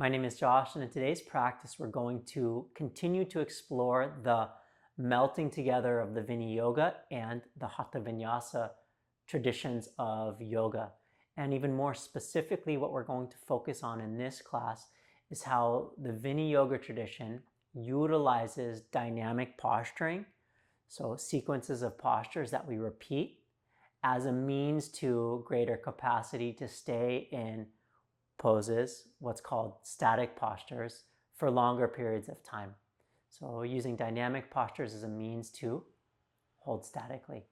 My name is Josh, and in today's practice, we're going to continue to explore the melting together of the Viniyoga and the Hatha Vinyasa traditions of yoga. And even more specifically, what we're going to focus on in this class is how the Viniyoga tradition utilizes dynamic posturing, so sequences of postures that we repeat, as a means to greater capacity to stay in poses, what's called static postures, for longer periods of time. So using dynamic postures as a means to hold statically.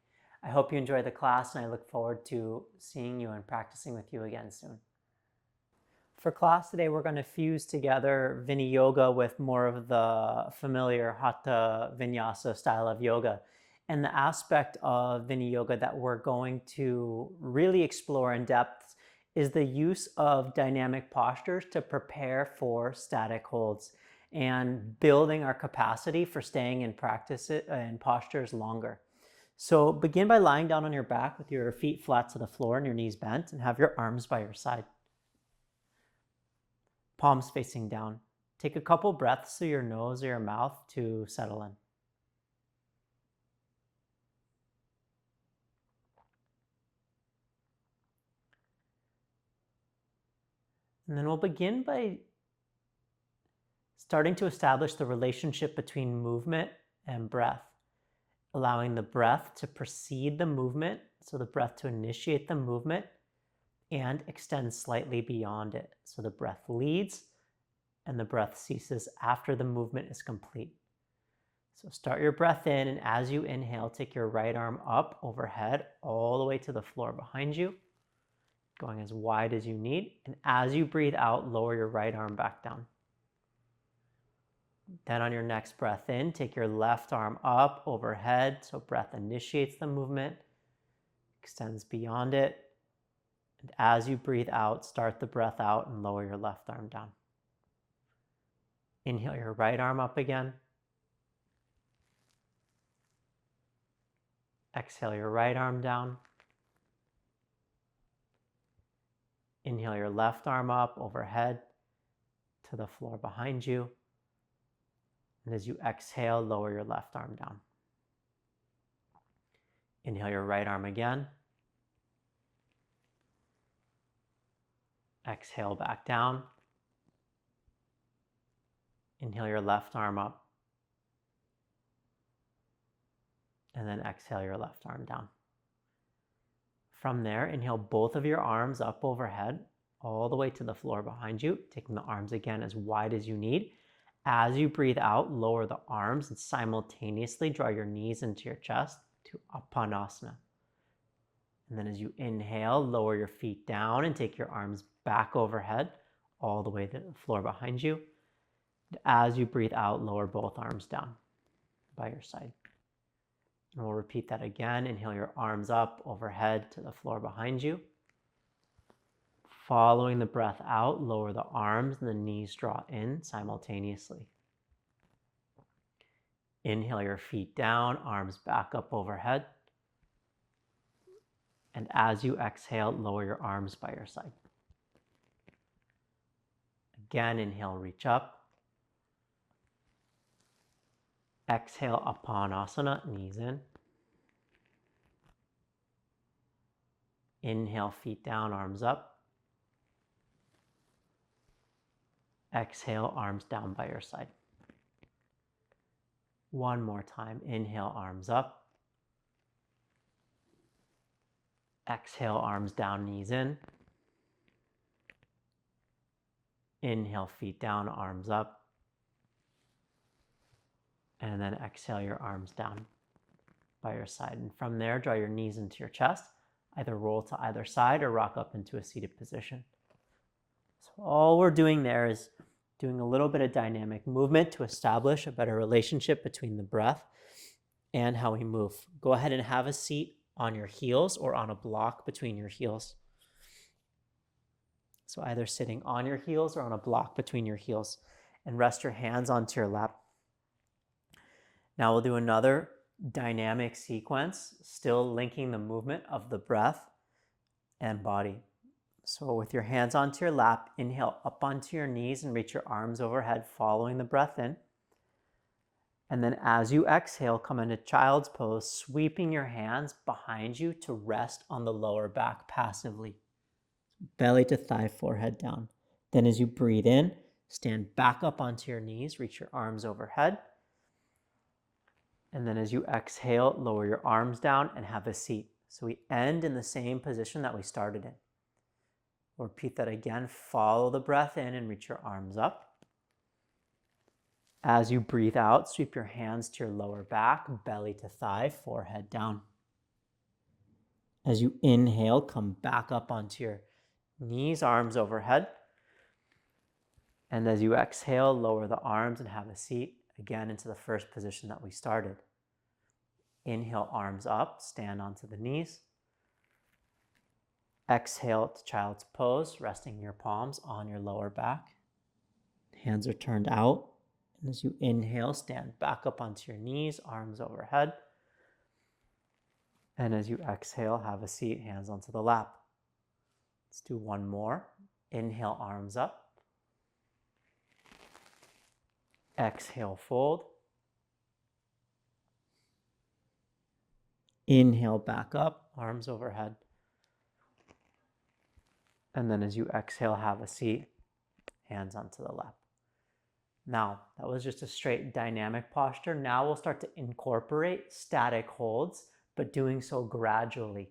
I hope you enjoy the class, and I look forward to seeing you and practicing with you again soon. For class today, we're going to fuse together Viniyoga with more of the familiar Hatha Vinyasa style of yoga. And the aspect of Viniyoga that we're going to really explore in depth is the use of dynamic postures to prepare for static holds and building our capacity for staying in practice and postures longer. So begin by lying down on your back with your feet flat to the floor and your knees bent, and have your arms by your side. Palms facing down. Take a couple breaths through your nose or your mouth to settle in. And then we'll begin by starting to establish the relationship between movement and breath, allowing the breath to precede the movement, so the breath to initiate the movement and extend slightly beyond it. So the breath leads and the breath ceases after the movement is complete. So start your breath in, and as you inhale, take your right arm up overhead all the way to the floor behind you, going as wide as you need. And as you breathe out, lower your right arm back down. Then on your next breath in, take your left arm up overhead, so breath initiates the movement, extends beyond it. And as you breathe out, start the breath out and lower your left arm down. Inhale your right arm up again. Exhale your right arm down. Inhale your left arm up overhead to the floor behind you. And as you exhale, lower your left arm down. Inhale your right arm again. Exhale back down. Inhale your left arm up. And then exhale your left arm down. From there, inhale both of your arms up overhead, all the way to the floor behind you, taking the arms again as wide as you need. As you breathe out, lower the arms and simultaneously draw your knees into your chest to Upanasana. And then as you inhale, lower your feet down and take your arms back overhead, all the way to the floor behind you. And as you breathe out, lower both arms down by your side. And we'll repeat that again. Inhale your arms up overhead to the floor behind you. Following the breath out, lower the arms and the knees draw in simultaneously. Inhale your feet down, arms back up overhead. And as you exhale, lower your arms by your side. Again, inhale, reach up. Exhale, Upanasana, knees in. Inhale, feet down, arms up. Exhale, arms down by your side. One more time. Inhale, arms up. Exhale, arms down, knees in. Inhale, feet down, arms up. And then exhale your arms down by your side. And from there, draw your knees into your chest. Either roll to either side or rock up into a seated position. So all we're doing there is doing a little bit of dynamic movement to establish a better relationship between the breath and how we move. Go ahead and have a seat on your heels or on a block between your heels. So either sitting on your heels or on a block between your heels, and rest your hands onto your lap. Now we'll do another dynamic sequence, still linking the movement of the breath and body. So with your hands onto your lap, inhale up onto your knees and reach your arms overhead, following the breath in. And then as you exhale, come into child's pose, sweeping your hands behind you to rest on the lower back passively. Belly to thigh, forehead down. Then as you breathe in, stand back up onto your knees, reach your arms overhead. And then as you exhale, lower your arms down and have a seat. So we end in the same position that we started in. We'll repeat that again. Follow the breath in and reach your arms up. As you breathe out, sweep your hands to your lower back, belly to thigh, forehead down. As you inhale, come back up onto your knees, arms overhead. And as you exhale, lower the arms and have a seat again into the first position that we started. Inhale, arms up, stand onto the knees. Exhale to child's pose, resting your palms on your lower back. Hands are turned out. And as you inhale, stand back up onto your knees, arms overhead. And as you exhale, have a seat, hands onto the lap. Let's do one more. Inhale, arms up. Exhale, fold. Inhale, back up, arms overhead. And then as you exhale, have a seat, hands onto the lap. Now, that was just a straight dynamic posture. Now we'll start to incorporate static holds, but doing so gradually.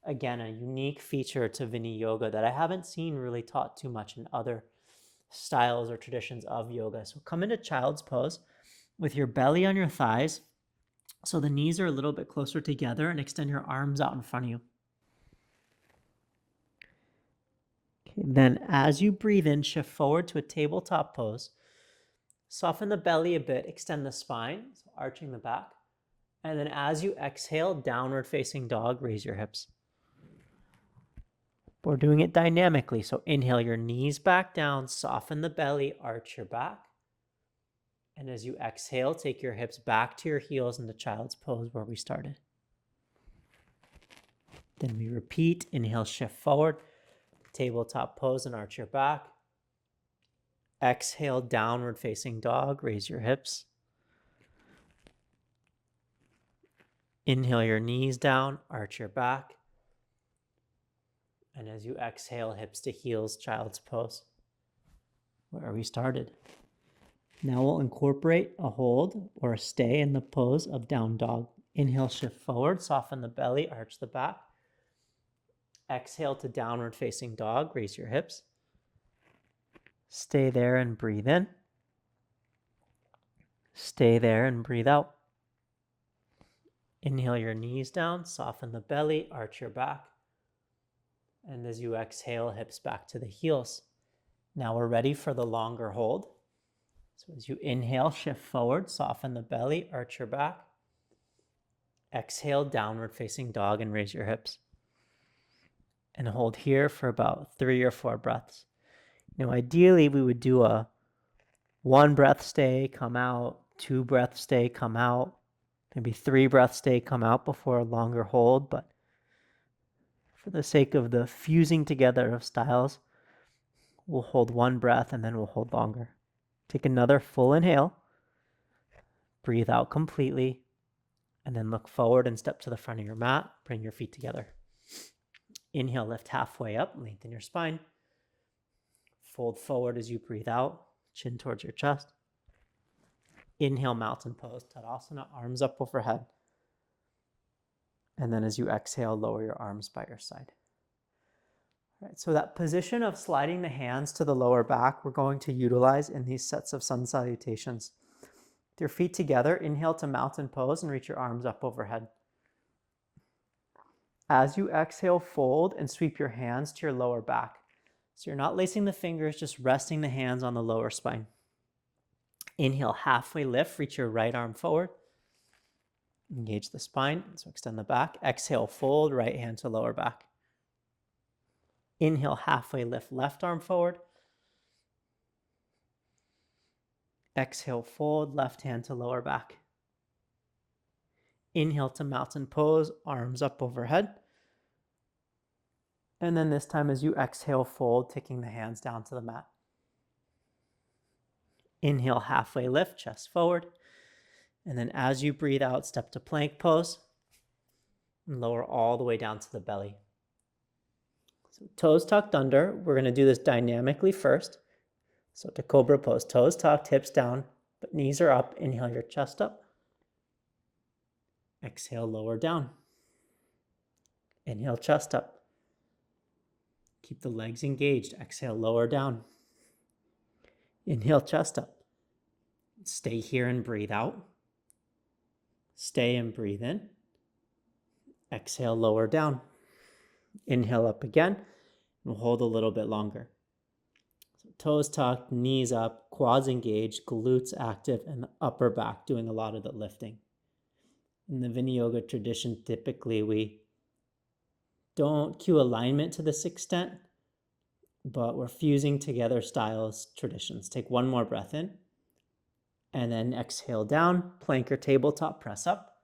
Again, a unique feature to Viniyoga that I haven't seen really taught too much in other styles or traditions of yoga. So come into child's pose with your belly on your thighs, so the knees are a little bit closer together, and extend your arms out in front of you. Okay, then as you breathe in, shift forward to a tabletop pose. Soften the belly a bit, extend the spine, so arching the back. And then as you exhale, downward facing dog, raise your hips. We're doing it dynamically, so inhale your knees back down, soften the belly, arch your back. And as you exhale, take your hips back to your heels into child's pose where we started. Then we repeat, inhale, shift forward, tabletop pose and arch your back. Exhale, downward facing dog, raise your hips. Inhale your knees down, arch your back. And as you exhale, hips to heels, child's pose, where we started. Now we'll incorporate a hold or a stay in the pose of down dog. Inhale, shift forward, soften the belly, arch the back. Exhale to downward facing dog, raise your hips. Stay there and breathe in. Stay there and breathe out. Inhale your knees down, soften the belly, arch your back. And as you exhale, hips back to the heels. Now we're ready for the longer hold. So as you inhale, shift forward, soften the belly, arch your back. Exhale, downward facing dog, and raise your hips. And hold here for about 3 or 4 breaths. Now, ideally, we would do a 1 breath stay, come out, 2 breath stay, come out, maybe 3 breath stay, come out before a longer hold. But for the sake of the fusing together of styles, we'll hold 1 breath and then we'll hold longer. Take another full inhale, breathe out completely, and then look forward and step to the front of your mat. Bring your feet together. Inhale, lift halfway up, lengthen your spine. Fold forward as you breathe out, chin towards your chest. Inhale, mountain pose, Tadasana, arms up overhead. And then as you exhale, lower your arms by your side. All right, so that position of sliding the hands to the lower back, we're going to utilize in these sets of sun salutations. With your feet together, inhale to mountain pose and reach your arms up overhead. As you exhale, fold and sweep your hands to your lower back. So you're not lacing the fingers, just resting the hands on the lower spine. Inhale, halfway lift, reach your right arm forward. Engage the spine, so extend the back. Exhale, fold, right hand to lower back. Inhale, halfway lift, left arm forward. Exhale, fold, left hand to lower back. Inhale to mountain pose, arms up overhead. And then this time as you exhale, fold, taking the hands down to the mat. Inhale, halfway lift, chest forward. And then as you breathe out, step to plank pose and lower all the way down to the belly. So toes tucked under. We're going to do this dynamically first. So to cobra pose, toes tucked, hips down, but knees are up. Inhale your chest up. Exhale, lower down. Inhale, chest up. Keep the legs engaged. Exhale, lower down. Inhale, chest up. Stay here and breathe out. Stay and breathe in. Exhale, lower down. Inhale up again. We'll hold a little bit longer. So toes tucked, knees up, quads engaged, glutes active, and the upper back doing a lot of the lifting. In the Viniyoga tradition, typically we don't cue alignment to this extent, but we're fusing together styles, traditions. Take one more breath in, and then exhale down, plank or tabletop, press up,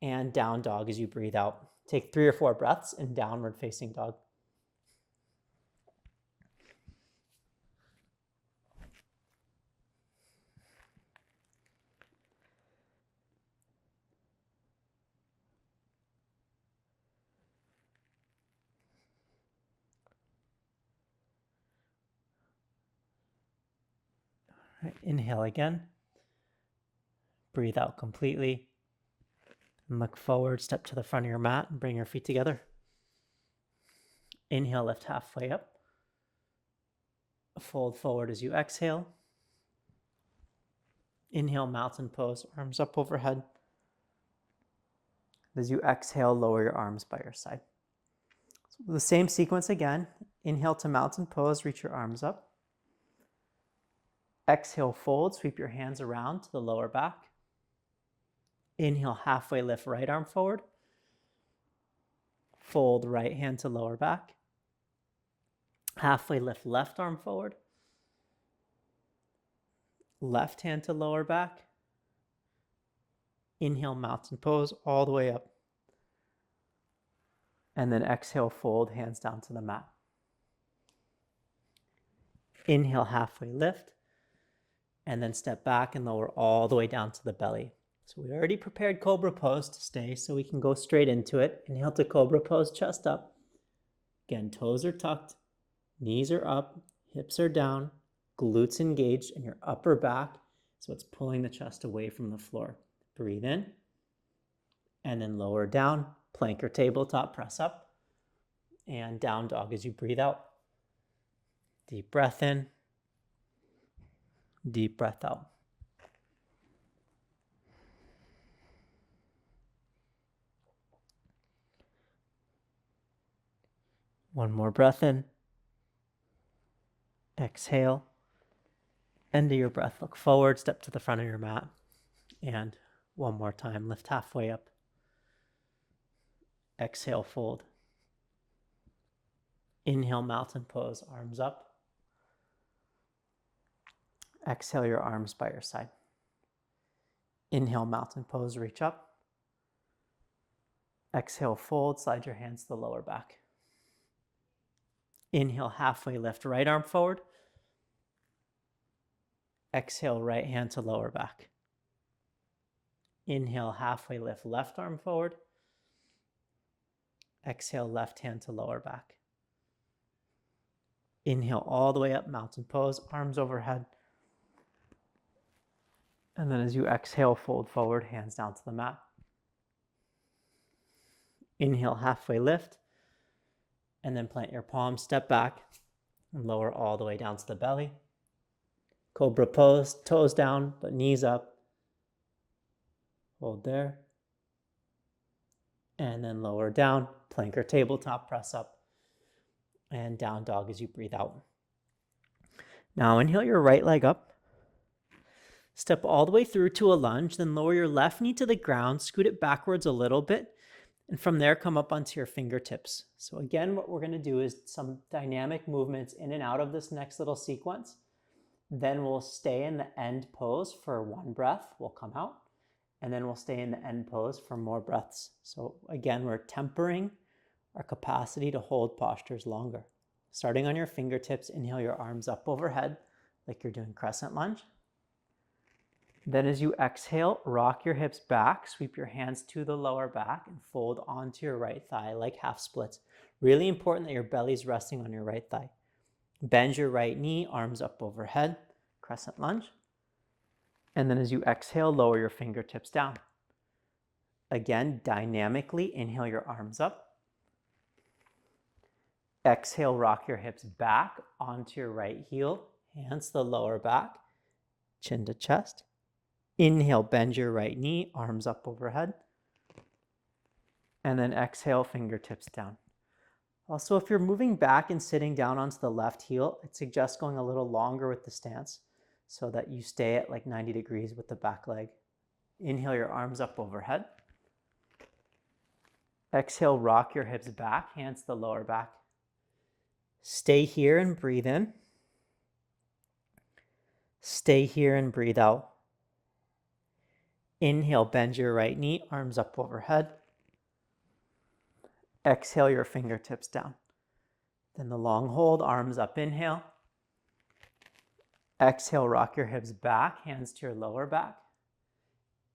and down dog as you breathe out. Take 3 or 4 breaths in downward facing dog. All right, inhale again. Breathe out completely. And look forward, step to the front of your mat and bring your feet together. Inhale, lift halfway up. Fold forward as you exhale. Inhale, mountain pose, arms up overhead. As you exhale, lower your arms by your side. So the same sequence again. Inhale to mountain pose, reach your arms up. Exhale, fold, sweep your hands around to the lower back. Inhale, halfway lift, right arm forward. Fold, right hand to lower back. Halfway lift, left arm forward. Left hand to lower back. Inhale, mountain pose, all the way up. And then exhale, fold, hands down to the mat. Inhale, halfway lift. And then step back and lower all the way down to the belly. So we already prepared cobra pose to stay, so we can go straight into it. Inhale to cobra pose, chest up. Again, toes are tucked, knees are up, hips are down, glutes engaged in your upper back. So it's pulling the chest away from the floor. Breathe in, and then lower down, plank or tabletop, press up, and down dog as you breathe out. Deep breath in, deep breath out. One more breath in. Exhale. End of your breath. Look forward, step to the front of your mat. And one more time, lift halfway up. Exhale, fold. Inhale, mountain pose, arms up. Exhale your arms by your side. Inhale, mountain pose, reach up. Exhale, fold, slide your hands to the lower back. Inhale, halfway lift, right arm forward. Exhale, right hand to lower back. Inhale, halfway lift, left arm forward. Exhale, left hand to lower back. Inhale all the way up, mountain pose, arms overhead. And then as you exhale, fold forward, hands down to the mat. Inhale, halfway lift. And then plant your palms, step back, and lower all the way down to the belly. Cobra pose, toes down, but knees up. Hold there. And then lower down, plank or tabletop, press up. And down dog as you breathe out. Now inhale your right leg up. Step all the way through to a lunge, then lower your left knee to the ground, scoot it backwards a little bit, and from there come up onto your fingertips. So again, what we're going to do is some dynamic movements in and out of this next little sequence. Then we'll stay in the end pose for 1 breath. We'll come out, and then we'll stay in the end pose for more breaths. So again, we're tempering our capacity to hold postures longer. Starting on your fingertips, inhale your arms up overhead like you're doing crescent lunge. Then as you exhale, rock your hips back, sweep your hands to the lower back and fold onto your right thigh like half splits. Really important that your belly's resting on your right thigh. Bend your right knee, arms up overhead, crescent lunge. And then as you exhale, lower your fingertips down. Again, dynamically inhale your arms up. Exhale, rock your hips back onto your right heel, hands to the lower back, chin to chest. Inhale, bend your right knee, arms up overhead. And then exhale, fingertips down. Also, if you're moving back and sitting down onto the left heel, I'd suggest going a little longer with the stance so that you stay at like 90 degrees with the back leg. Inhale your arms up overhead. Exhale, rock your hips back, hands to the lower back. Stay here and breathe in. Stay here and breathe out. Inhale, bend your right knee, arms up overhead. Exhale your fingertips down. Then the long hold, arms up, inhale. Exhale, rock your hips back, hands to your lower back.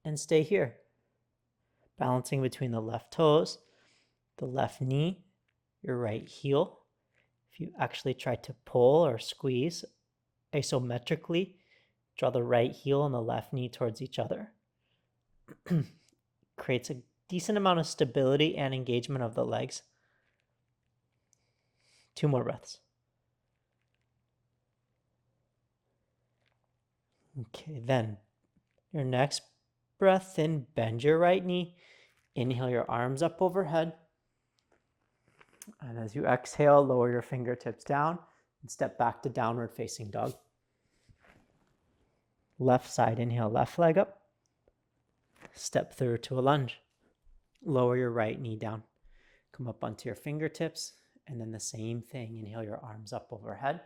And stay here. Balancing between the left toes, the left knee, your right heel. If you actually try to pull or squeeze isometrically, draw the right heel and the left knee towards each other. Creates a decent amount of stability and engagement of the legs. 2 more breaths. Okay, then your next breath in, bend your right knee. Inhale your arms up overhead. And as you exhale, lower your fingertips down and step back to downward facing dog. Left side, inhale, left leg up. Step through to a lunge. Lower your right knee down. Come up onto your fingertips, and then the same thing. Inhale your arms up overhead.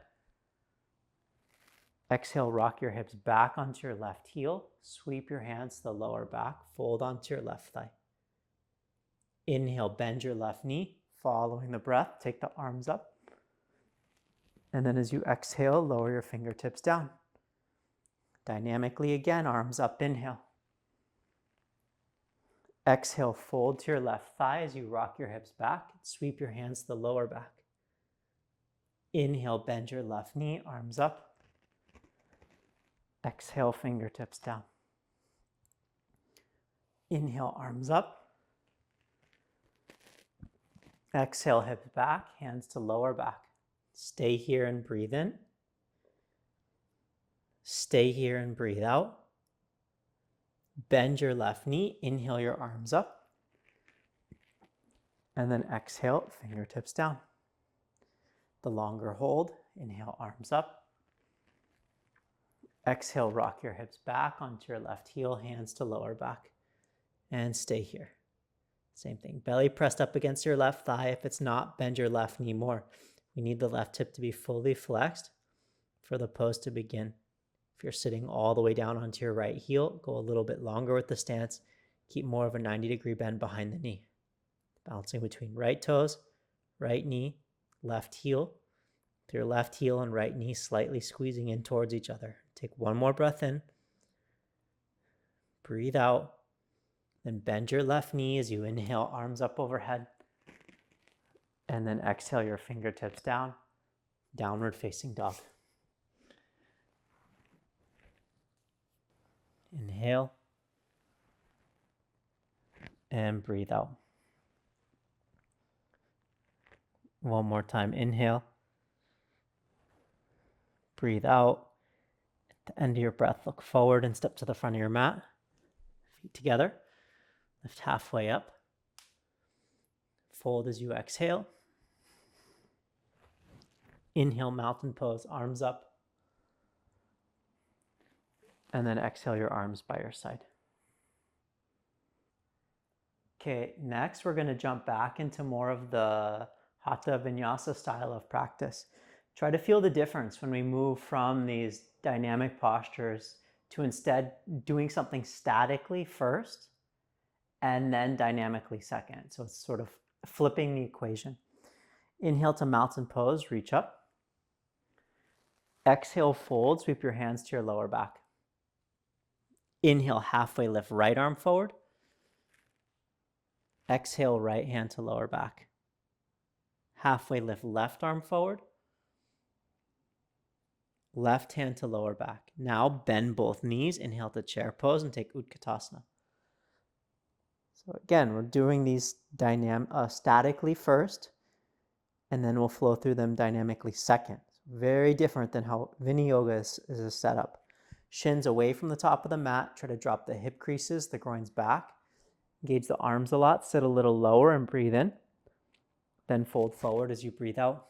Exhale, rock your hips back onto your left heel. Sweep your hands to the lower back. Fold onto your left thigh. Inhale, bend your left knee. Following the breath, take the arms up. And then as you exhale, lower your fingertips down. Dynamically again, arms up, inhale. Exhale, fold to your left thigh as you rock your hips back. Sweep your hands to the lower back. Inhale, bend your left knee, arms up. Exhale, fingertips down. Inhale, arms up. Exhale, hips back, hands to lower back. Stay here and breathe in. Stay here and breathe out. Bend your left knee, inhale your arms up. And then exhale, fingertips down. The longer hold, inhale, arms up. Exhale, rock your hips back onto your left heel, hands to lower back. And stay here. Same thing, belly pressed up against your left thigh. If it's not, bend your left knee more. We need the left hip to be fully flexed for the pose to begin. If you're sitting all the way down onto your right heel, go a little bit longer with the stance. Keep more of a 90-degree bend behind the knee. Balancing between right toes, right knee, left heel. With your left heel and right knee slightly squeezing in towards each other. Take one more breath in. Breathe out. Then bend your left knee as you inhale, arms up overhead. And then exhale your fingertips down, downward facing dog. Inhale. And breathe out. One more time, inhale. Breathe out. At the end of your breath, look forward and step to the front of your mat. Feet together. Lift halfway up. Fold as you exhale. Inhale, mountain pose, arms up. And then exhale your arms by your side. Okay, next we're going to jump back into more of the Hatha Vinyasa style of practice. Try to feel the difference when we move from these dynamic postures to instead doing something statically first and then dynamically second. So it's sort of flipping the equation. Inhale to mountain pose, reach up. Exhale, fold, sweep your hands to your lower back. Inhale, halfway lift right arm forward. Exhale, right hand to lower back. Halfway lift left arm forward. Left hand to lower back. Now bend both knees, inhale to chair pose and take Utkatasana. So again, we're doing these statically first, and then we'll flow through them dynamically second. Very different than how Viniyoga is a setup. Shins away from the top of the mat, try to drop the hip creases, the groins back. Engage the arms a lot, sit a little lower and breathe in. Then fold forward as you breathe out.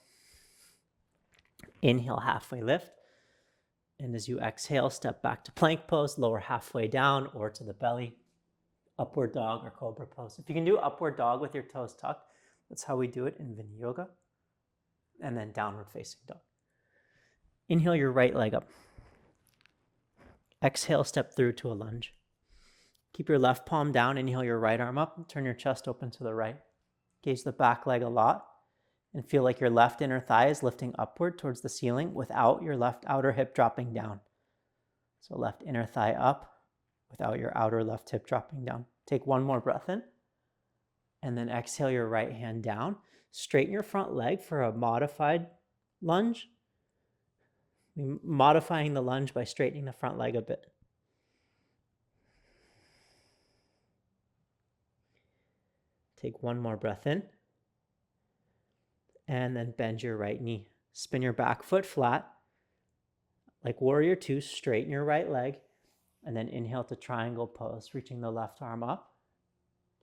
Inhale, halfway lift. And as you exhale, step back to plank pose, lower halfway down or to the belly. Upward dog or cobra pose. If you can do upward dog with your toes tucked, that's how we do it in Viniyoga. And then downward facing dog. Inhale your right leg up. Exhale, step through to a lunge. Keep your left palm down, inhale your right arm up, and turn your chest open to the right. Engage the back leg a lot and feel like your left inner thigh is lifting upward towards the ceiling without your left outer hip dropping down. So left inner thigh up without your outer left hip dropping down. Take one more breath in and then exhale your right hand down. Straighten your front leg for a modified lunge. Modifying the lunge by straightening the front leg a bit. Take one more breath in. And then bend your right knee. Spin your back foot flat. Like warrior two, straighten your right leg. And then inhale to triangle pose, reaching the left arm up.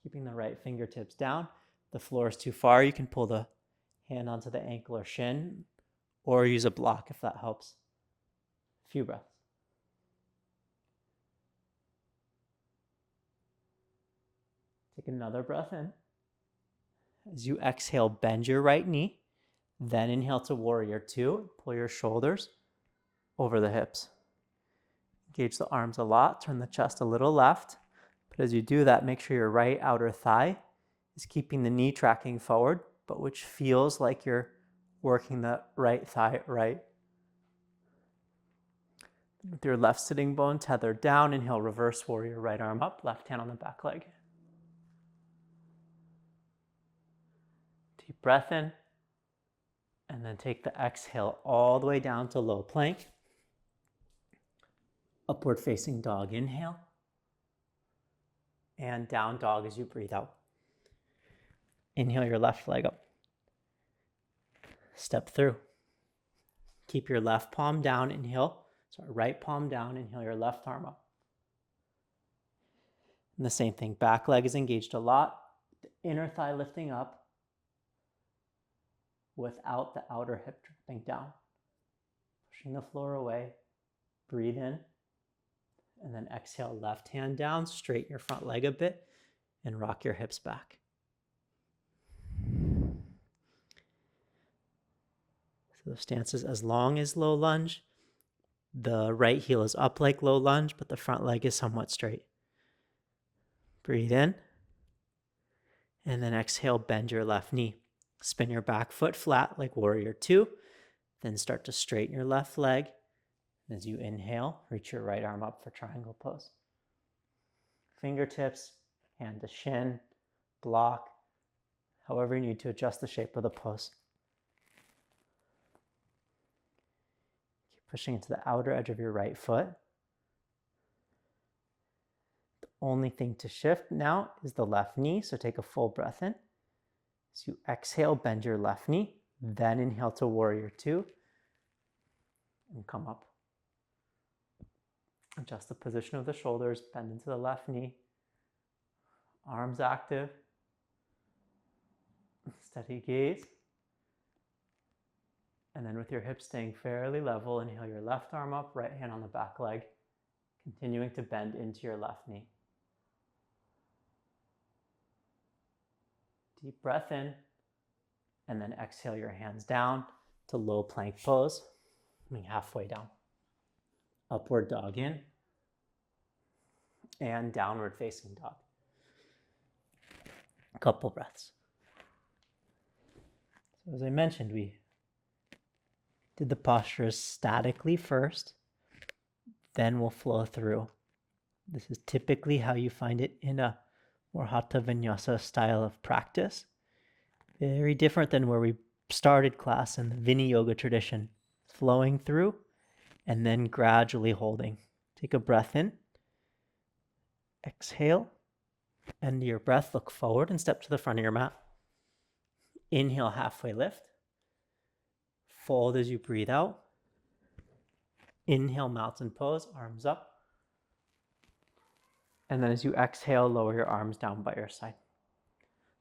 Keeping the right fingertips down. If the floor is too far, you can pull the hand onto the ankle or shin, or use a block if that helps. A few breaths. Take another breath in. As you exhale, bend your right knee. Then inhale to warrior two. Pull your shoulders over the hips. Engage the arms a lot. Turn the chest a little left. But as you do that, make sure your right outer thigh is keeping the knee tracking forward, but which feels like you're working the right thigh right. With your left sitting bone tethered down, inhale, reverse warrior, right arm up, left hand on the back leg. Deep breath in, and then take the exhale all the way down to low plank. Upward facing dog, inhale. And down dog as you breathe out. Inhale your left leg up. Step through. Keep your left palm down, right palm down, inhale your left arm up. And the same thing, back leg is engaged a lot. The inner thigh lifting up without the outer hip dropping down. Pushing the floor away. Breathe in. And then exhale, left hand down, straighten your front leg a bit, and rock your hips back. So the stance is as long as low lunge. The right heel is up like low lunge, but the front leg is somewhat straight. Breathe in. And then exhale, bend your left knee. Spin your back foot flat like warrior two. Then start to straighten your left leg. As you inhale, reach your right arm up for triangle pose. Fingertips, hand to shin, block, however you need to adjust the shape of the pose. Keep pushing into the outer edge of your right foot. The only thing to shift now is the left knee, so take a full breath in. As you exhale, bend your left knee, then inhale to warrior two, and come up. Adjust the position of the shoulders, bend into the left knee, arms active, steady gaze. And then with your hips staying fairly level, inhale your left arm up, right hand on the back leg, continuing to bend into your left knee. Deep breath in, and then exhale your hands down to low plank pose, coming halfway down. Upward dog in, and downward facing dog. A couple breaths. So as I mentioned, we did the postures statically first, then we'll flow through. This is typically how you find it in a more Hatha Vinyasa style of practice. Very different than where we started class in the Viniyoga tradition. Flowing through and then gradually holding. Take a breath in. Exhale. End your breath, look forward and step to the front of your mat. Inhale, halfway lift. Fold as you breathe out. Inhale, mountain pose, arms up. And then as you exhale, lower your arms down by your side.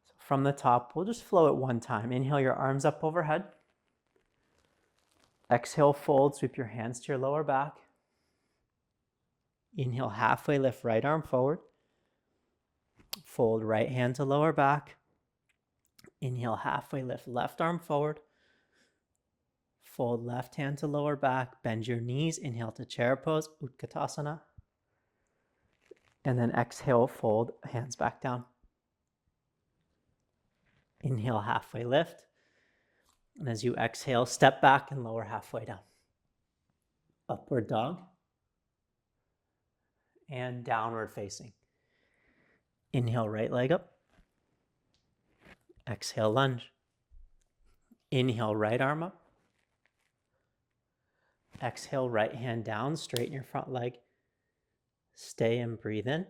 So from the top, we'll just flow it one time. Inhale your arms up overhead. Exhale, fold, sweep your hands to your lower back. Inhale, halfway lift right arm forward. Fold right hand to lower back. Inhale, halfway lift left arm forward. Fold left hand to lower back. Bend your knees. Inhale to chair pose, Utkatasana. And then exhale, fold hands back down. Inhale, halfway lift. And as you exhale, step back and lower halfway down. Upward dog. And downward facing. Inhale, right leg up. Exhale, lunge. Inhale, right arm up. Exhale, right hand down, straighten your front leg. Stay and breathe in.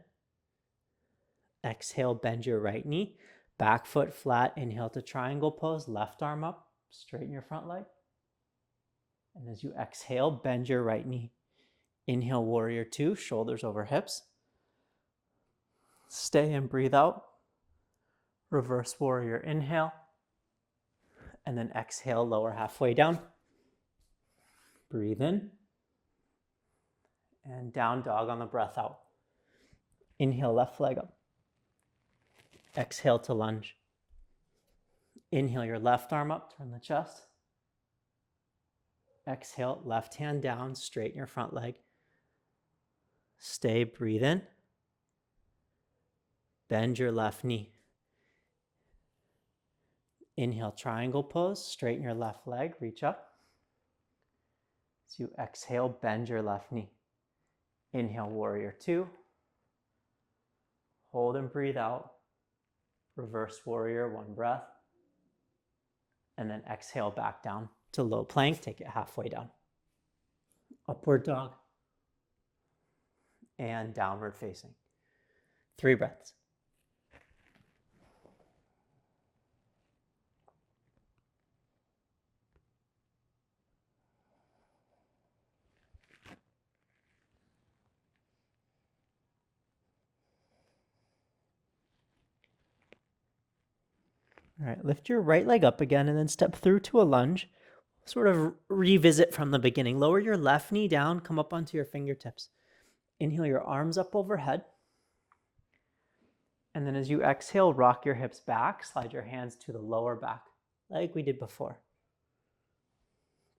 Exhale, bend your right knee. Back foot flat. Inhale to triangle pose. Left arm up. Straighten your front leg. And as you exhale, bend your right knee. Inhale, warrior two. Shoulders over hips. Stay and breathe out. Reverse warrior inhale. And then exhale, lower halfway down. Breathe in. And down dog on the breath out. Inhale, left leg up. Exhale to lunge. Inhale your left arm up, turn the chest. Exhale, left hand down, straighten your front leg. Stay, breathe in. Bend your left knee. Inhale, triangle pose, straighten your left leg, reach up. As you exhale, bend your left knee. Inhale, warrior two. Hold and breathe out. Reverse warrior, one breath. And then exhale back down to low plank, take it halfway down. Upward dog. And downward facing. 3 breaths. All right, lift your right leg up again and then step through to a lunge. Sort of revisit from the beginning. Lower your left knee down, come up onto your fingertips. Inhale your arms up overhead. And then as you exhale, rock your hips back, slide your hands to the lower back, like we did before.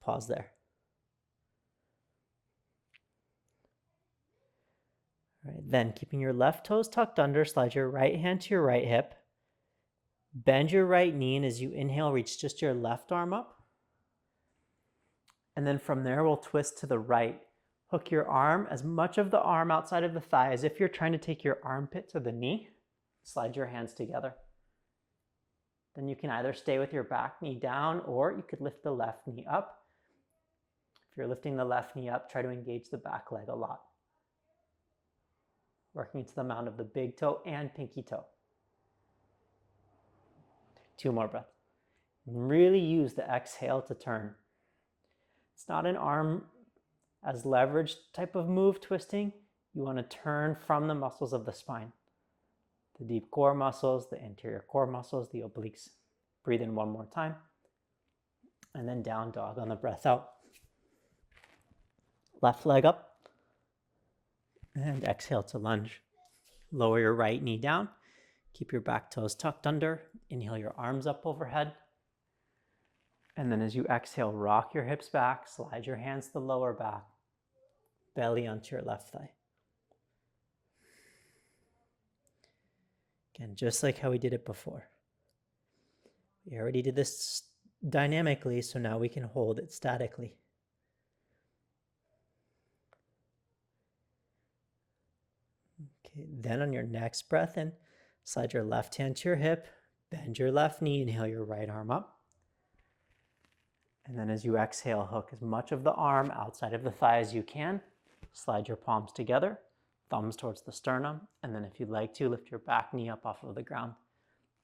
Pause there. All right, then keeping your left toes tucked under, slide your right hand to your right hip. Bend your right knee, and as you inhale, reach just your left arm up. And then from there, we'll twist to the right. Hook your arm, as much of the arm outside of the thigh as if you're trying to take your armpit to the knee. Slide your hands together. Then you can either stay with your back knee down, or you could lift the left knee up. If you're lifting the left knee up, try to engage the back leg a lot. Working to the mount of the big toe and pinky toe. 2 more breaths. Really use the exhale to turn. It's not an arm as leverage type of move twisting. You want to turn from the muscles of the spine. The deep core muscles, the anterior core muscles, the obliques. Breathe in 1 more time. And then down dog on the breath out. Left leg up. And exhale to lunge. Lower your right knee down. Keep your back toes tucked under. Inhale your arms up overhead. And then as you exhale, rock your hips back, slide your hands to the lower back, belly onto your left thigh. Again, just like how we did it before. We already did this dynamically, so now we can hold it statically. Okay, then on your next breath in, slide your left hand to your hip, bend your left knee, inhale your right arm up. And then as you exhale, hook as much of the arm outside of the thigh as you can. Slide your palms together, thumbs towards the sternum, and then if you'd like to, lift your back knee up off of the ground.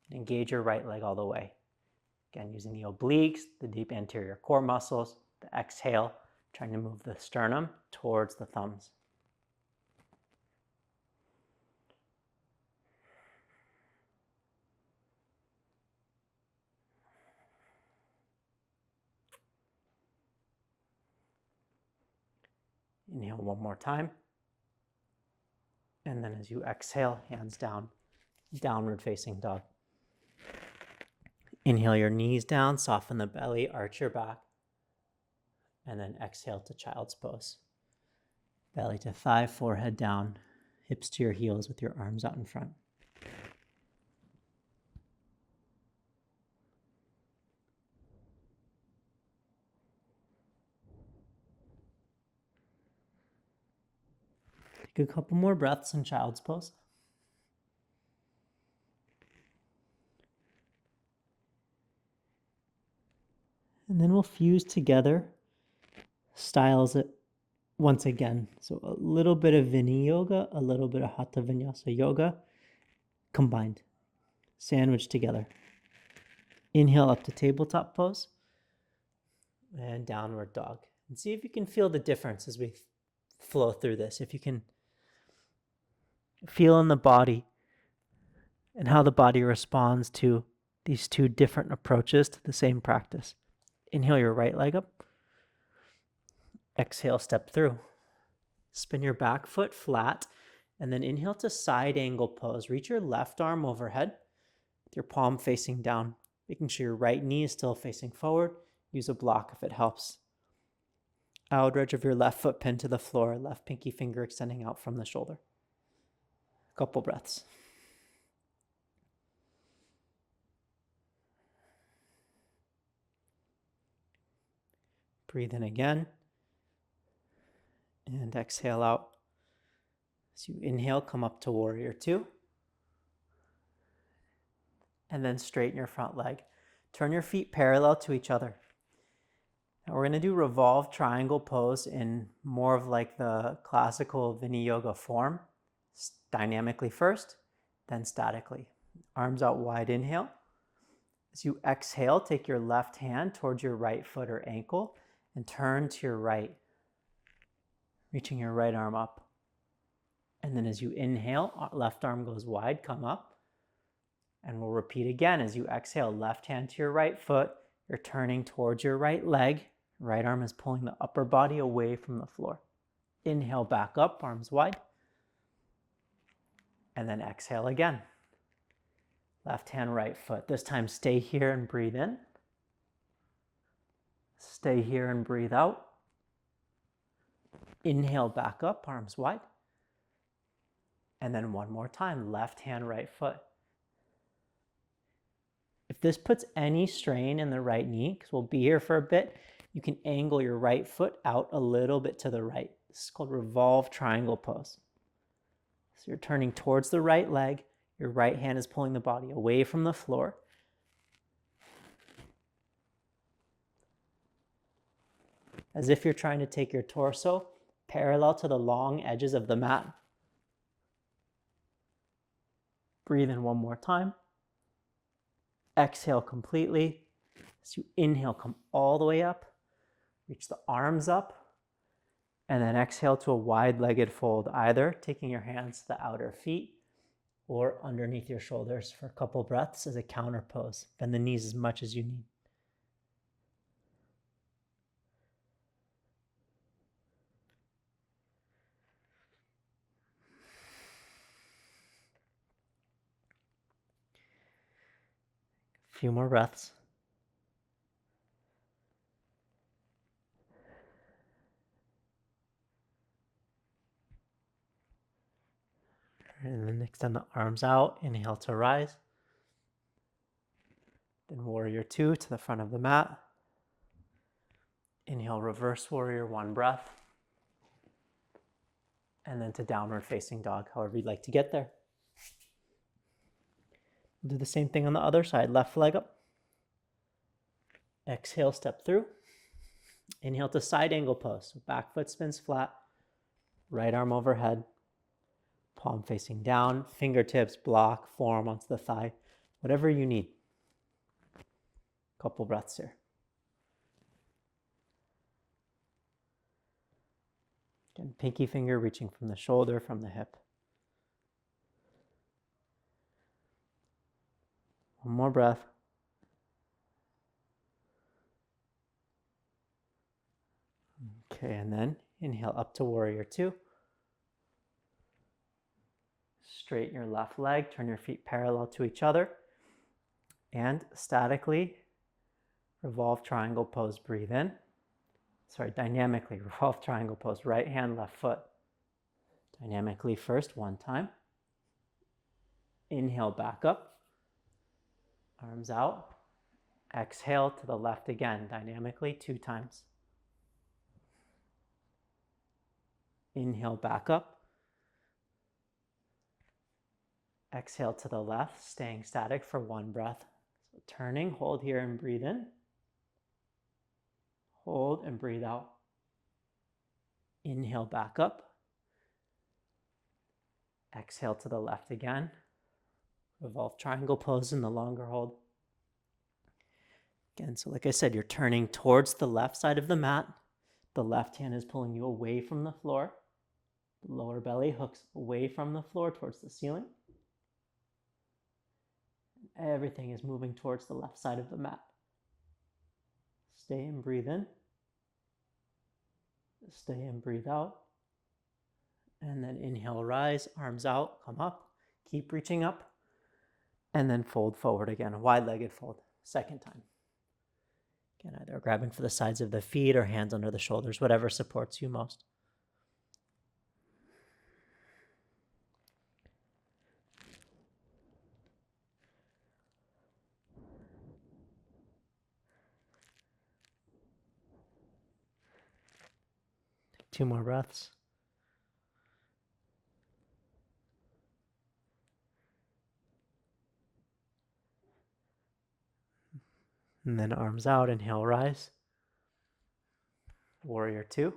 And engage your right leg all the way. Again, using the obliques, the deep anterior core muscles, the exhale, trying to move the sternum towards the thumbs. Inhale one more time. And then as you exhale, hands down, downward facing dog. Inhale your knees down, soften the belly, arch your back. And then exhale to child's pose. Belly to thigh, forehead down, hips to your heels with your arms out in front. Take a couple more breaths in child's pose. And then we'll fuse together styles once again. So a little bit of Viniyoga, a little bit of Hatha Vinyasa yoga combined, sandwiched together. Inhale up to tabletop pose and downward dog. And see if you can feel the difference as we flow through this. If you can feel in the body and how the body responds to these two different approaches to the same practice. Inhale your right leg up. Exhale, step through. Spin your back foot flat, and then inhale to side angle pose. Reach your left arm overhead with your palm facing down, making sure your right knee is still facing forward. Use a block if it helps. Outer edge of your left foot pinned to the floor, left pinky finger extending out from the shoulder. Couple breaths. Breathe in again. And exhale out. As you inhale, come up to warrior two. And then straighten your front leg. Turn your feet parallel to each other. Now we're going to do revolved triangle pose in more of like the classical Viniyoga form. Dynamically first, then statically. Arms out wide, inhale. As you exhale, take your left hand towards your right foot or ankle and turn to your right, reaching your right arm up. And then as you inhale, left arm goes wide, come up. And we'll repeat again. As you exhale, left hand to your right foot, you're turning towards your right leg. Right arm is pulling the upper body away from the floor. Inhale back up, arms wide. And then exhale again. Left hand, right foot. This time stay here and breathe in. Stay here and breathe out. Inhale back up, arms wide. And then one more time, left hand, right foot. If this puts any strain in the right knee, because we'll be here for a bit, you can angle your right foot out a little bit to the right. This is called revolved triangle pose. So you're turning towards the right leg. Your right hand is pulling the body away from the floor. As if you're trying to take your torso parallel to the long edges of the mat. Breathe in one more time. Exhale completely. As you inhale, come all the way up. Reach the arms up. And then exhale to a wide-legged fold, either taking your hands to the outer feet or underneath your shoulders for a couple breaths as a counter pose. Bend the knees as much as you need. A few more breaths. And then extend the arms out. Inhale to rise. Then warrior two to the front of the mat. Inhale, reverse warrior one breath. And then to downward facing dog, however you'd like to get there. Do the same thing on the other side, left leg up. Exhale, step through. Inhale to side angle pose. So back foot spins flat, right arm overhead, palm facing down, fingertips block, forearm onto the thigh, whatever you need. Couple breaths here. Again, pinky finger reaching from the shoulder, from the hip. One more breath. Okay, and then inhale up to warrior two. Straighten your left leg, turn your feet parallel to each other, and statically revolve triangle pose, breathe in. Dynamically revolve triangle pose, right hand, left foot. Dynamically first, one time. Inhale, back up, arms out. Exhale to the left again, dynamically, 2 times. Inhale, back up. Exhale to the left, staying static for 1 breath. So turning, hold here and breathe in. Hold and breathe out. Inhale, back up. Exhale to the left again. Revolve triangle pose in the longer hold. Again, so like I said, you're turning towards the left side of the mat. The left hand is pulling you away from the floor. The lower belly hooks away from the floor towards the ceiling. Everything is moving towards the left side of the mat. Stay and breathe in. Stay and breathe out. And then inhale, rise, arms out, come up. Keep reaching up. And then fold forward again, a wide-legged fold, second time. Again, either grabbing for the sides of the feet or hands under the shoulders, whatever supports you most. Take 2 more breaths. And then arms out, inhale, rise. Warrior two.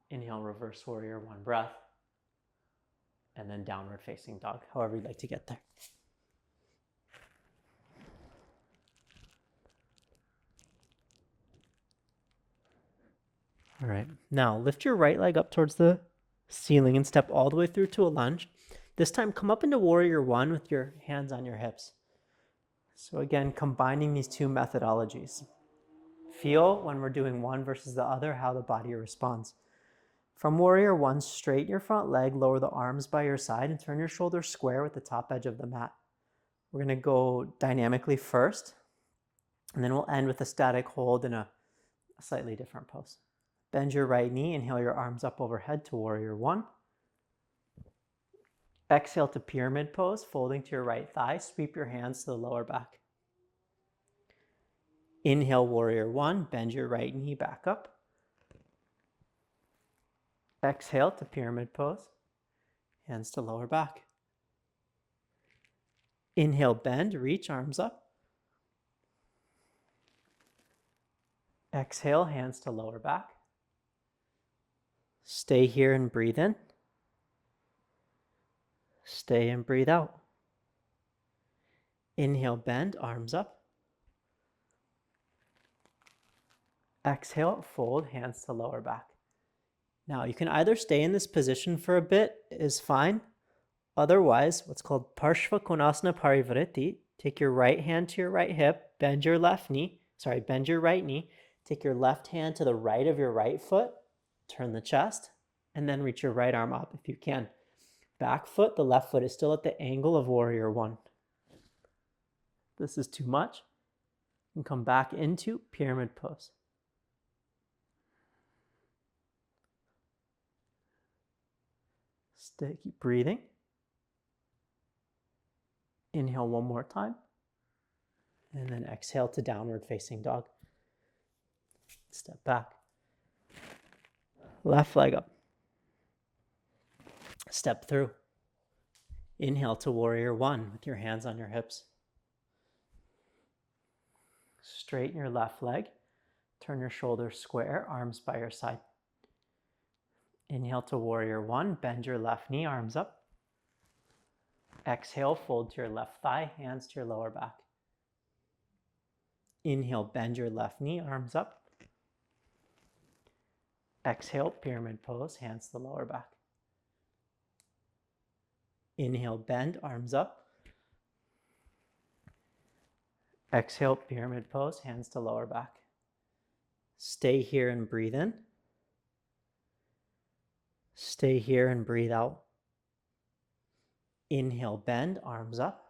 Inhale, reverse warrior, 1 breath. And then downward facing dog, however you'd like to get there. All right, now lift your right leg up towards the ceiling and step all the way through to a lunge. This time, come up into warrior one with your hands on your hips. So again, combining these 2 methodologies. Feel when we're doing one versus the other, how the body responds. From warrior one, straighten your front leg, lower the arms by your side, and turn your shoulders square with the top edge of the mat. We're going to go dynamically first, and then we'll end with a static hold in a slightly different pose. Bend your right knee, inhale your arms up overhead to warrior one. Exhale to pyramid pose, folding to your right thigh, sweep your hands to the lower back. Inhale, warrior one, bend your right knee back up. Exhale to pyramid pose, hands to lower back. Inhale, bend, reach, arms up. Exhale, hands to lower back. Stay here and breathe in. Stay and breathe out. Inhale, bend, arms up. Exhale, fold, hands to lower back. Now, you can either stay in this position for a bit, is fine. Otherwise, what's called Parshva Konasana Parivritti, take your right hand to your right hip, bend your right knee, take your left hand to the right of your right foot, turn the chest, and then reach your right arm up if you can. Back foot, the left foot is still at the angle of warrior one. This is too much. You can come back into pyramid pose. Stay, keep breathing. Inhale one more time. And then exhale to downward facing dog. Step back. Left leg up. Step through. Inhale to warrior one with your hands on your hips. Straighten your left leg. Turn your shoulders square, arms by your side. Inhale to warrior one, bend your left knee, arms up. Exhale, fold to your left thigh, hands to your lower back. Inhale, bend your left knee, arms up. Exhale, pyramid pose, hands to the lower back. Inhale, bend, arms up. Exhale, pyramid pose, hands to lower back. Stay here and breathe in. Stay here and breathe out. Inhale, bend, arms up.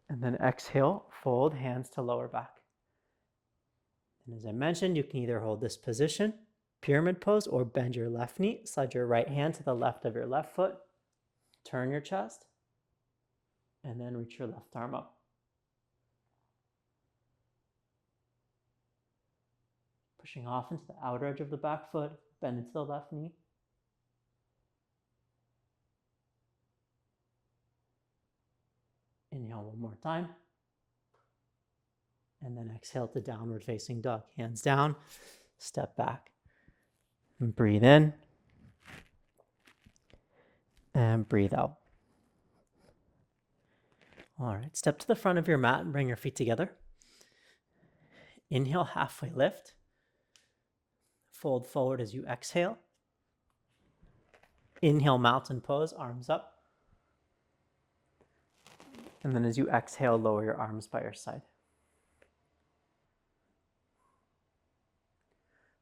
And then exhale, fold, hands to lower back. And as I mentioned, you can either hold this position, pyramid pose, or bend your left knee, slide your right hand to the left of your left foot, turn your chest, and then reach your left arm up. Pushing off into the outer edge of the back foot, bend into the left knee. Inhale one more time. And then exhale to downward facing dog. Hands down, step back. And breathe in. And breathe out. All right, step to the front of your mat and bring your feet together. Inhale, halfway lift. Fold forward as you exhale. Inhale, mountain pose, arms up. And then as you exhale, lower your arms by your side.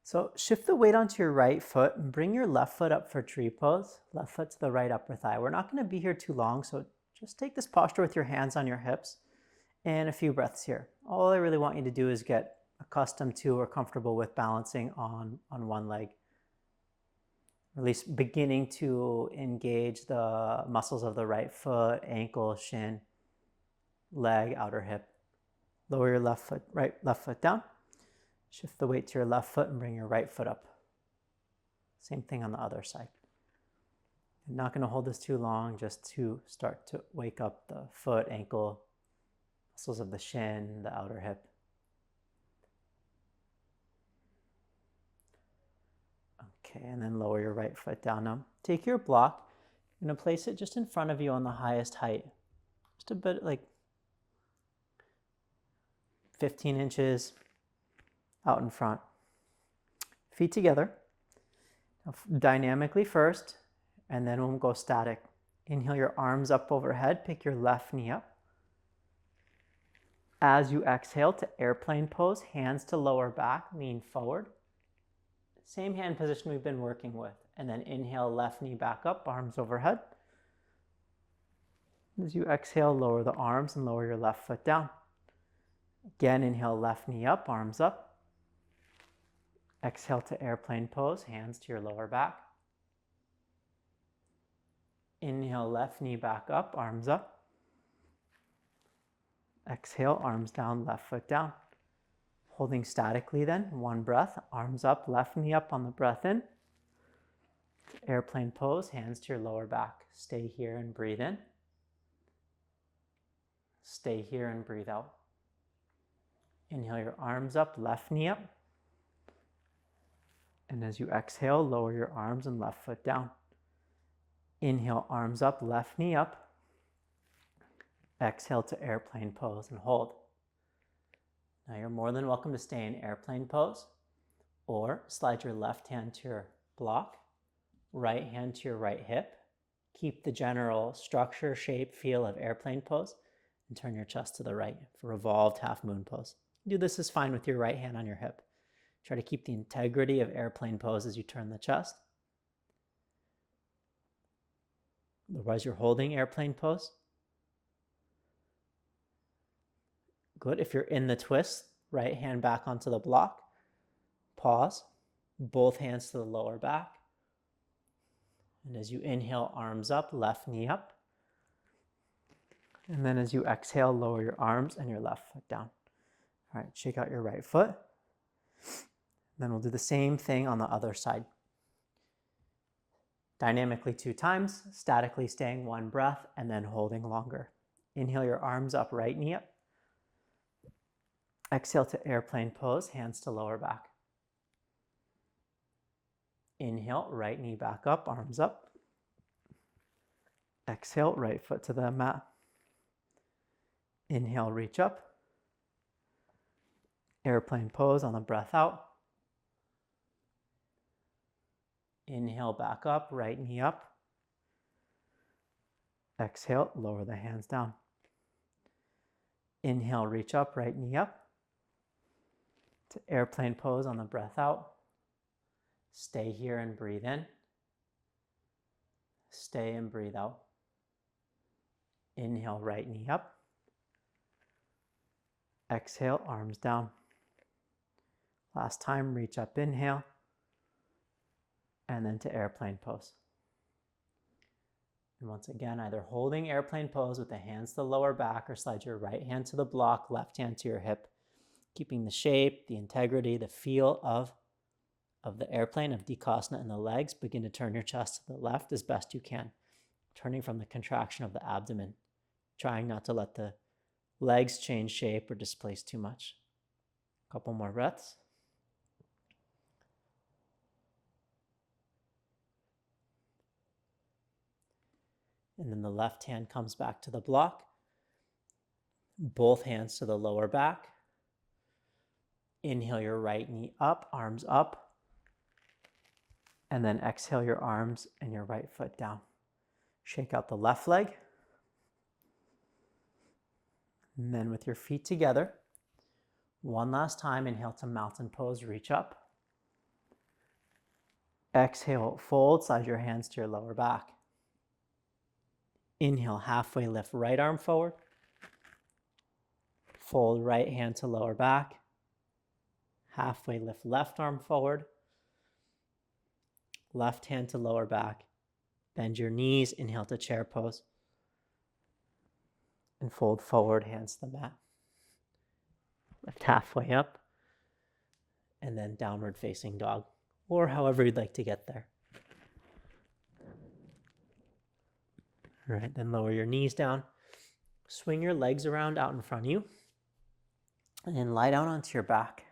So shift the weight onto your right foot and bring your left foot up for tree pose. Left foot to the right upper thigh. We're not going to be here too long, so just take this posture with your hands on your hips and a few breaths here. All I really want you to do is get accustomed to or comfortable with balancing on one leg. Or at least beginning to engage the muscles of the right foot, ankle, shin, leg, outer hip. Lower your left foot down. Shift the weight to your left foot and bring your right foot up. Same thing on the other side. I'm not going to hold this too long, just to start to wake up the foot, ankle, muscles of the shin, the outer hip. Okay, and then lower your right foot down. Now, take your block. You're going to place it just in front of you on the highest height. Just a bit like 15 inches out in front. Feet together. Now, dynamically first, and then we'll go static. Inhale your arms up overhead. Pick your left knee up. As you exhale to airplane pose, hands to lower back, lean forward. Same hand position we've been working with. And then inhale, left knee back up, arms overhead. As you exhale, lower the arms and lower your left foot down. Again, inhale, left knee up, arms up. Exhale to airplane pose, hands to your lower back. Inhale, left knee back up, arms up. Exhale, arms down, left foot down. Holding statically then, one breath, arms up, left knee up on the breath in. Airplane pose, hands to your lower back. Stay here and breathe in. Stay here and breathe out. Inhale your arms up, left knee up. And as you exhale, lower your arms and left foot down. Inhale, arms up, left knee up. Exhale to airplane pose and hold. Now you're more than welcome to stay in airplane pose or slide your left hand to your block, right hand to your right hip. Keep the general structure, shape, feel of airplane pose and turn your chest to the right for revolved half moon pose. Do this is fine with your right hand on your hip. Try to keep the integrity of airplane pose as you turn the chest. Otherwise, you're holding airplane pose. Good. If you're in the twist, right hand back onto the block. Pause. Both hands to the lower back. And as you inhale, arms up, left knee up. And then as you exhale, lower your arms and your left foot down. All right, shake out your right foot. Then we'll do the same thing on the other side. Dynamically 2 times, statically staying 1 breath, and then holding longer. Inhale your arms up, right knee up. Exhale to airplane pose, hands to lower back. Inhale, right knee back up, arms up. Exhale, right foot to the mat. Inhale, reach up. Airplane pose on the breath out. Inhale, back up, right knee up. Exhale, lower the hands down. Inhale, reach up, right knee up. To airplane pose on the breath out. Stay here and breathe in. Stay and breathe out. Inhale, right knee up. Exhale, arms down. Last time, reach up, inhale. And then to airplane pose. And once again, either holding airplane pose with the hands to the lower back or slide your right hand to the block, left hand to your hip, keeping the shape, the integrity, the feel of the airplane, of Dikasana in the legs. Begin to turn your chest to the left as best you can, turning from the contraction of the abdomen, trying not to let the legs change shape or displace too much. A couple more breaths. And then the left hand comes back to the block. Both hands to the lower back. Inhale your right knee up, arms up. And then exhale your arms and your right foot down. Shake out the left leg. And then with your feet together, one last time, inhale to mountain pose, reach up. Exhale, fold, slide your hands to your lower back. Inhale, halfway lift right arm forward. Fold right hand to lower back. Halfway lift left arm forward. Left hand to lower back. Bend your knees, inhale to chair pose. And fold forward, hands to the mat. Lift halfway up. And then downward facing dog, or however you'd like to get there. All right, then lower your knees down. Swing your legs around out in front of you. And then lie down onto your back.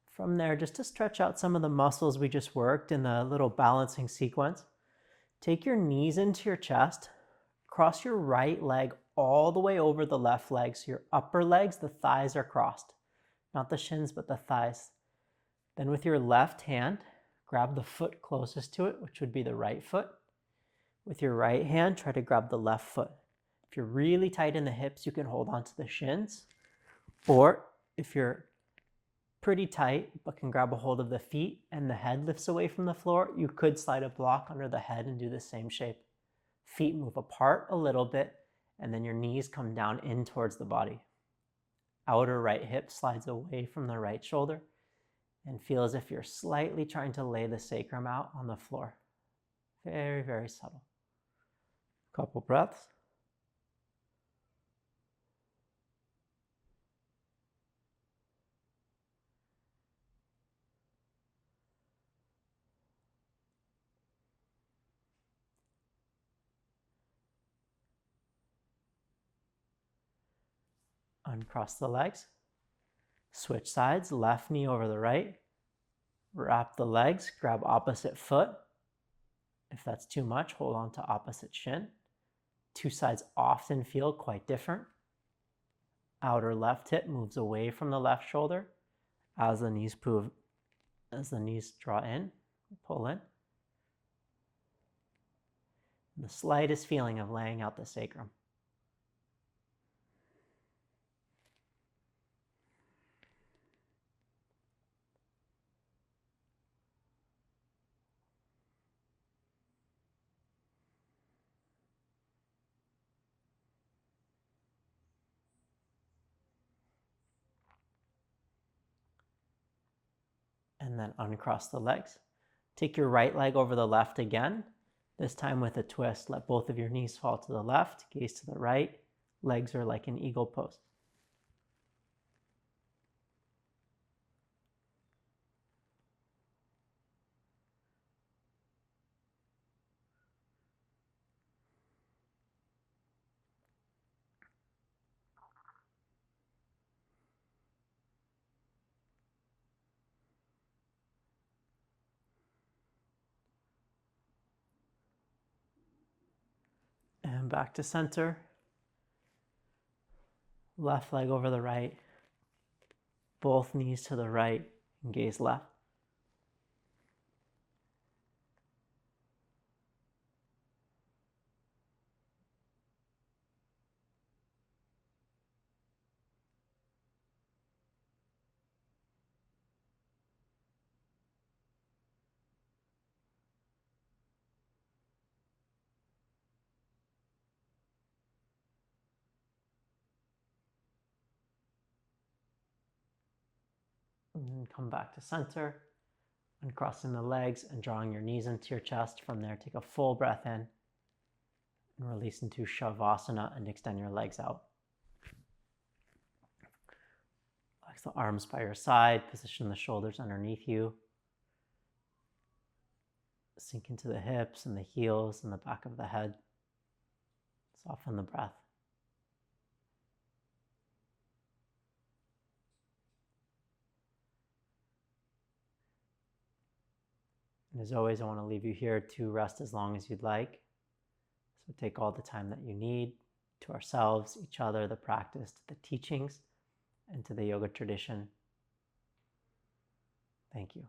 From there, just to stretch out some of the muscles we just worked in the little balancing sequence, take your knees into your chest, cross your right leg all the way over the left leg. So your upper legs, the thighs are crossed. Not the shins, but the thighs. Then with your left hand, grab the foot closest to it, which would be the right foot. With your right hand, try to grab the left foot. If you're really tight in the hips, you can hold on to the shins. Or if you're pretty tight, but can grab a hold of the feet and the head lifts away from the floor, you could slide a block under the head and do the same shape. Feet move apart a little bit, and then your knees come down in towards the body. Outer right hip slides away from the right shoulder, and feel as if you're slightly trying to lay the sacrum out on the floor. Very, very subtle. Couple breaths. Uncross the legs. Switch sides, left knee over the right. Wrap the legs, grab opposite foot. If that's too much, hold on to opposite shin. Two sides often feel quite different. Outer left hip moves away from the left shoulder as the knees draw in, pull in. The slightest feeling of laying out the sacrum. And then uncross the legs. Take your right leg over the left again. This time with a twist, let both of your knees fall to the left, gaze to the right. Legs are like an eagle pose. And back to center. Left leg over the right. Both knees to the right and gaze left. And then come back to center, uncrossing the legs and drawing your knees into your chest. From there, take a full breath in and release into Shavasana and extend your legs out. Relax the arms by your side, position the shoulders underneath you. Sink into the hips and the heels and the back of the head. Soften the breath. And as always, I want to leave you here to rest as long as you'd like. So take all the time that you need to ourselves, each other, the practice, to the teachings, and to the yoga tradition. Thank you.